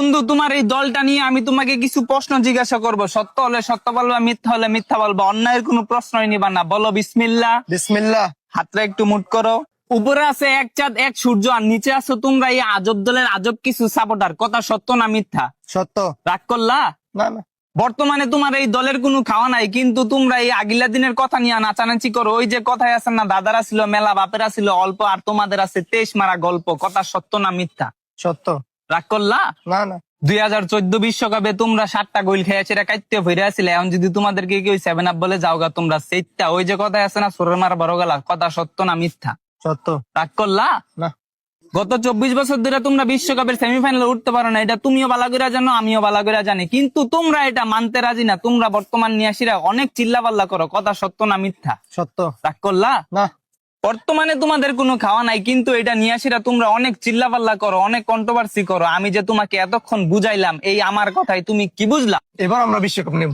বন্ধু, তোমার এই দলটা নিয়ে আমি তোমাকে কিছু প্রশ্ন জিজ্ঞাসা করব। সত্য হলে সত্য বলবা, মিথ্যা হলে মিথ্যা বলবা। অন্যায়ের কোনো প্রশ্নই নিবা না। বলো বিসমিল্লাহ। বিসমিল্লাহ। হাতটা একটু মুট করো। উপরে আছে এক চাঁদ এক সূর্য, আর নিচে আছো তোমরা এই আজব দলের আজব কিছু সাপোর্টার। কথা সত্য না মিথ্যা? সত্য। রাগ করলা? না না। বর্তমানে তোমার এই দলের কোনো খাওয়া নাই, কিন্তু তোমরা এই আগিলা দিনের কথা নিয়ে নাচানাচি করো। ওই যে কথায় আছে না, দাদারা ছিল মেলা, বাপেরা ছিল অল্প, আর তোমাদের আছে 23 মারা গল্প। কথা সত্য না মিথ্যা? সত্য। রাগ করলা? না না। 2014 বিশ্বকাপে তোমরা 7টা গোল খেয়েছে, এটা কাইতে ভরে আসলে। এখন যদি তোমাদেরকে কেউ 7 আপ বলে যাওগা তোমরা সেইটা, ওই যে কথায় আছে না, সোরের মারা বড় গলা। কথা সত্য না মিথ্যা? সত্য। রাগ করলা? না। গত 24 বছর ধরে তোমরা বিশ্বকাপের সেমিফাইনালে উঠতে পারো না, এটা তুমিও ভালো করে জানো, আমিও ভালো করে জানি। কিন্তু তোমরা এটা মানতে রাজি না। তোমরা বর্তমান নিয়াসীরা অনেক চিল্লাপাল্লা করো। কথা সত্য না মিথ্যা? সত্য। রাগ করলা? না। বর্তমানে তোমাদের কোনো খাওয়া নাই, কিন্তু এটা নিয়াসীরা তোমরা অনেক চিল্লাপাল্লা করো, অনেক কন্ট্রোভার্সি করো। আমি যে তোমাকে এতক্ষণ বুঝাইলাম, এই আমার কথাই তুমি কি বুঝলা? এবার আমরা বিশ্বকাপ নেব।